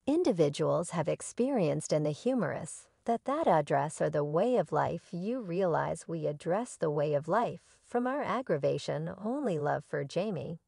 Individuals have experienced in the humorous that address or the way of life you realize we address the way of life from our aggravation only love for Jamie.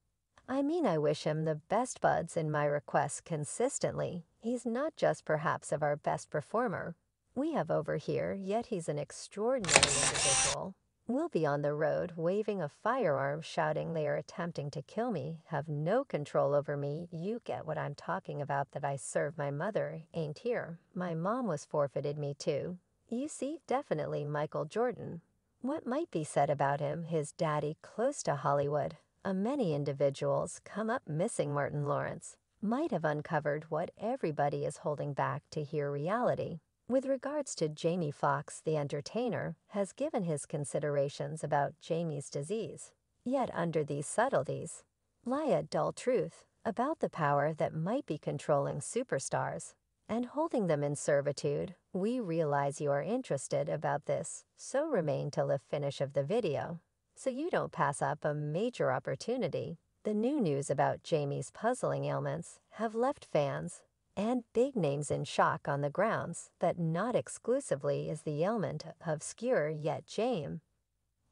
I mean I wish him the best buds in my requests consistently. He's not just perhaps of our best performer we have over here, yet he's an extraordinary individual. We'll be on the road waving a firearm shouting they are attempting to kill me, have no control over me. You get what I'm talking about, that I serve my mother ain't here. My mom was forfeited me too. You see, definitely Michael Jordan. What might be said about him, his daddy close to Hollywood? Many individuals come up missing Martin Lawrence might have uncovered what everybody is holding back to hear reality. With regards to Jamie Foxx, the entertainer has given his considerations about Jamie's disease. Yet under these subtleties lie a dull truth about the power that might be controlling superstars and holding them in servitude. We realize you are interested about this, so remain till the finish of the video, so you don't pass up a major opportunity. The new news about Jamie's puzzling ailments have left fans and big names in shock on the grounds that not exclusively is the ailment obscure, yet James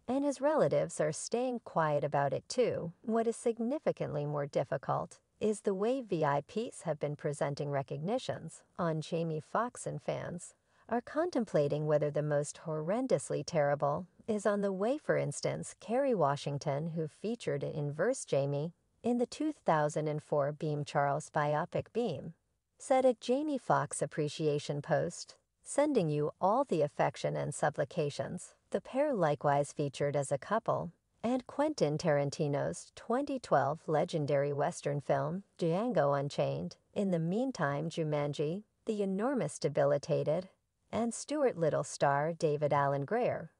and his relatives are staying quiet about it too. What is significantly more difficult is the way VIPs have been presenting recognitions on Jamie Foxx, and fans are contemplating whether the most horrendously terrible is on the way. For instance, Kerry Washington, who featured in Verse Jamie in the 2004 Beam Charles biopic Beam, said a Jamie Foxx appreciation post, sending you all the affection and supplications. The pair likewise featured as a couple, and Quentin Tarantino's 2012 legendary Western film, Django Unchained. In the meantime, Jumanji, The Enormous Debilitated, and Stuart Little star David Alan Grier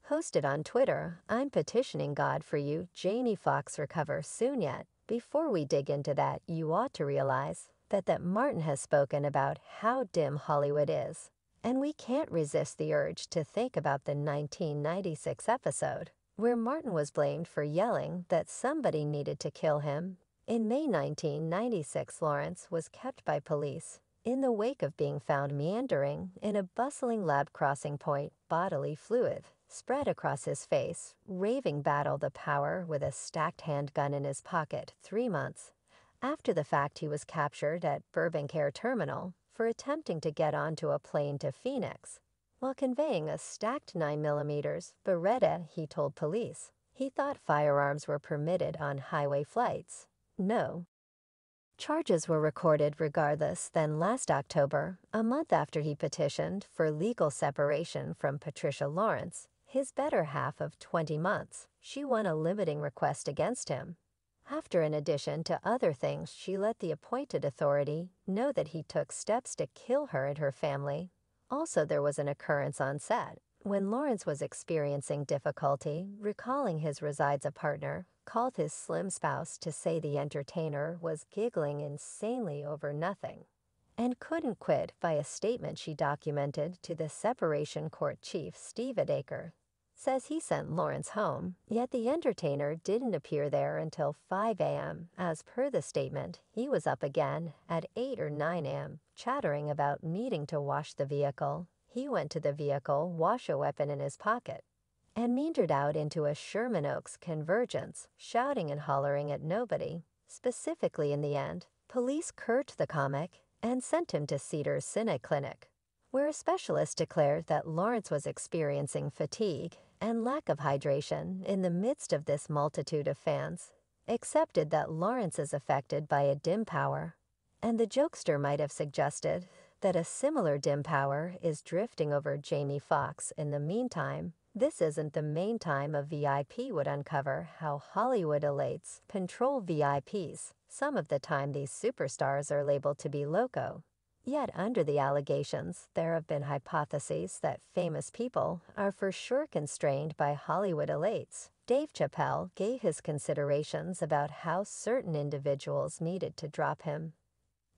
hosted on Twitter, "I'm petitioning God for you, Jamie Foxx, recover soon." Yet, before we dig into that, you ought to realize that Martin has spoken about how dim Hollywood is, and we can't resist the urge to think about the 1996 episode, where Martin was blamed for yelling that somebody needed to kill him. In May 1996, Lawrence was kept by police in the wake of being found meandering in a bustling lab crossing point, bodily fluid spread across his face, raving battle the power with a stacked handgun in his pocket. 3 months after the fact, he was captured at Burbank Air Terminal for attempting to get onto a plane to Phoenix while conveying a stacked 9mm Beretta. He told police he thought firearms were permitted on highway flights. No charges were recorded regardless. Then last October, a month after he petitioned for legal separation from Patricia Lawrence, his better half of 20 months, she won a limiting request against him. After, in addition to other things, she let the appointed authority know that he took steps to kill her and her family. Also, there was an occurrence on set when Lawrence was experiencing difficulty recalling his resides. A partner called his slim spouse to say the entertainer was giggling insanely over nothing and couldn't quit. By a statement she documented to the separation court chief, Steve Adaker says he sent Lawrence home, yet the entertainer didn't appear there until 5 a.m. As per the statement, he was up again at 8 or 9 a.m., chattering about needing to wash the vehicle. He went to the vehicle, wash a weapon in his pocket, and meandered out into a Sherman Oaks convergence, shouting and hollering at nobody. Specifically, in the end, police curbed the comic and sent him to Cedars Sinai Clinic, where a specialist declared that Lawrence was experiencing fatigue and lack of hydration. In the midst of this, multitude of fans accepted that Lawrence is affected by a dim power, and the jokester might have suggested that a similar dim power is drifting over Jamie Foxx. In the meantime, this isn't the main time a VIP would uncover how Hollywood elites control VIPs. Some of the time these superstars are labeled to be loco. Yet under the allegations, there have been hypotheses that famous people are for sure constrained by Hollywood elites. Dave Chappelle gave his considerations about how certain individuals needed to drop him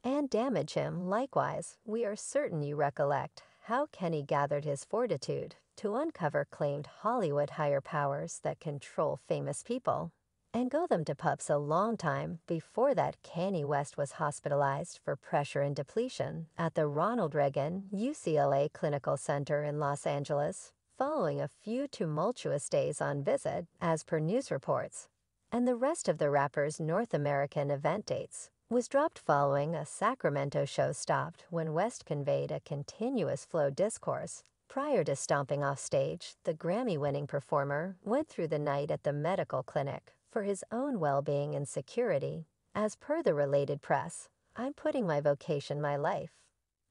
and damage him. Likewise, we are certain you recollect how Kenny gathered his fortitude to uncover claimed Hollywood higher powers that control famous people and go them to pups a long time before that Kanye West was hospitalized for pressure and depletion at the Ronald Reagan UCLA Clinical Center in Los Angeles, following a few tumultuous days on visit, as per news reports. And the rest of the rapper's North American event dates was dropped following a Sacramento show stopped when West conveyed a continuous flow discourse. Prior to stomping off stage, the Grammy-winning performer went through the night at the medical clinic for his own well-being and security. As per the related press, I'm putting my vocation, my life,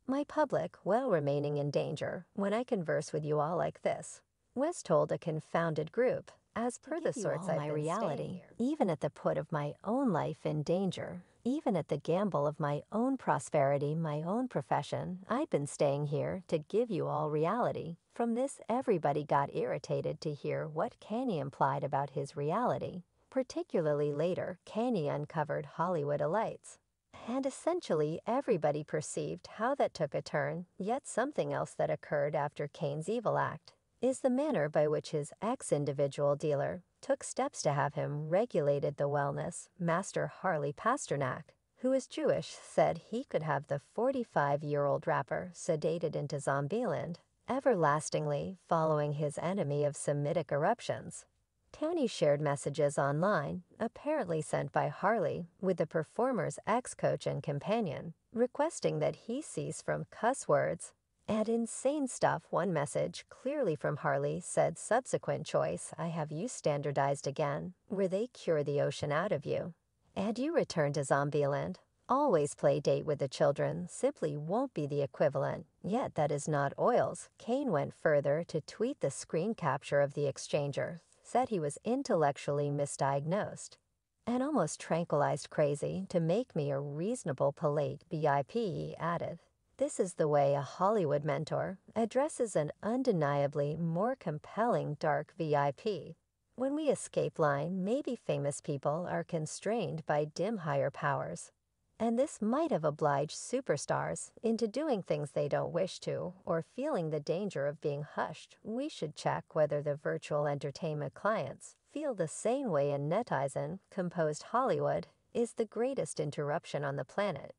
my public, well remaining in danger when I converse with you all like this, West told a confounded group. As per the sorts I've been reality, even at the put of my own life in danger, even at the gamble of my own prosperity, my own profession, I've been staying here to give you all reality. From this, everybody got irritated to hear what Kanye implied about his reality. Particularly later, Kanye uncovered Hollywood elites. And essentially everybody perceived how that took a turn, yet something else that occurred after Kane's evil act is the manner by which his ex-individual dealer took steps to have him regulated the wellness. Master Harley Pasternak, who is Jewish, said he could have the 45-year-old rapper sedated into Zombieland everlastingly following his enemy of Semitic eruptions. Tony shared messages online, apparently sent by Harley, with the performer's ex-coach and companion, requesting that he cease from cuss words and insane stuff. One message, clearly from Harley, said, "Subsequent choice, I have you standardized again, where they cure the ocean out of you, and you return to Zombieland. Always play date with the children simply won't be the equivalent, yet that is not oils." Kane went further to tweet the screen capture of the exchanger, said he was intellectually misdiagnosed and almost tranquilized crazy to make me a reasonable polite VIP, he added. This is the way a Hollywood mentor addresses an undeniably more compelling dark VIP. When we escape line, maybe famous people are constrained by dim higher powers, and this might have obliged superstars into doing things they don't wish to or feeling the danger of being hushed. We should check whether the virtual entertainment clients feel the same way. And netizen composed Hollywood is the greatest interruption on the planet.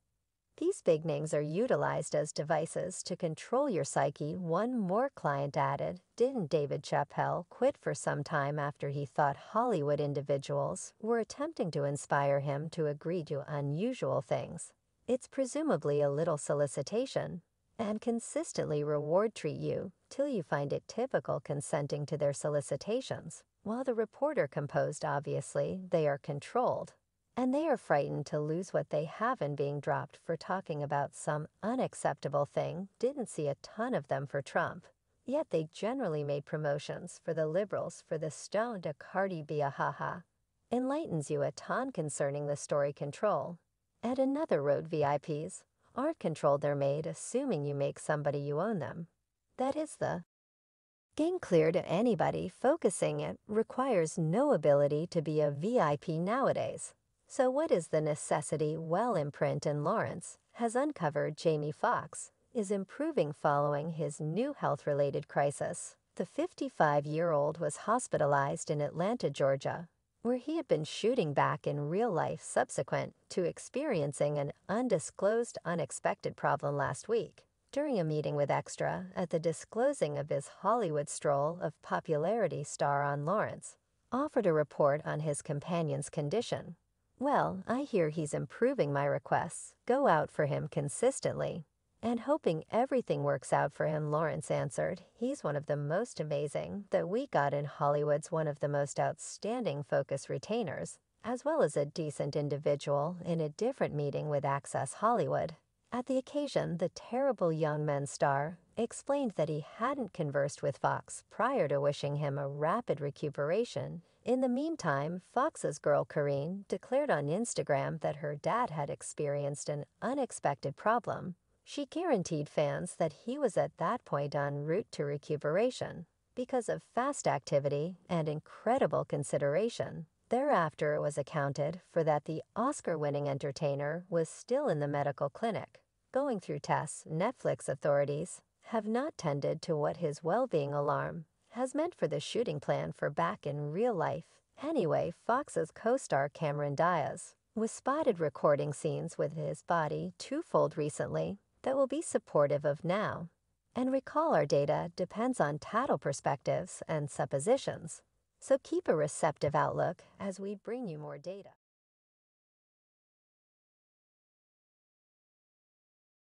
These big names are utilized as devices to control your psyche. One more client added, didn't David Chappelle quit for some time after he thought Hollywood individuals were attempting to inspire him to agree to unusual things? It's presumably a little solicitation, and consistently reward treat you till you find it typical consenting to their solicitations. While the reporter composed, obviously, they are controlled, and they are frightened to lose what they have in being dropped for talking about some unacceptable thing. Didn't see a ton of them for Trump, yet they generally made promotions for the liberals for the stone to Cardi B. Haha. Enlightens you a ton concerning the story control. And another wrote, VIPs aren't controlled, they're made, assuming you make somebody you own them. That is the game clear to anybody focusing. It requires no ability to be a VIP nowadays. So what is the necessity? Well, Imprint and Lawrence has uncovered Jamie Foxx is improving following his new health-related crisis. The 55-year-old was hospitalized in Atlanta, Georgia, where he had been shooting back in real life subsequent to experiencing an undisclosed unexpected problem last week. During a meeting with Extra at the disclosing of his Hollywood stroll of popularity, star on Lawrence offered a report on his companion's condition. Well, I hear he's improving. My requests go out for him consistently, and hoping everything works out for him, Lawrence answered. He's one of the most amazing that we got in Hollywood's one of the most outstanding focus retainers, as well as a decent individual. In a different meeting with Access Hollywood at the occasion, the terrible young men star explained that he hadn't conversed with Foxx prior to wishing him a rapid recuperation. In the meantime, Foxx's girl Karine declared on Instagram that her dad had experienced an unexpected problem. She guaranteed fans that he was at that point en route to recuperation because of fast activity and incredible consideration. Thereafter, it was accounted for that the Oscar-winning entertainer was still in the medical clinic, going through tests. Netflix authorities have not tended to what his well-being alarm has meant for the shooting plan for back in real life Anyway, Fox's co-star Cameron Diaz was spotted recording scenes with his body twofold recently that will be supportive of now. And recall our data depends on tattle perspectives and suppositions, so keep a receptive outlook as we bring you more data.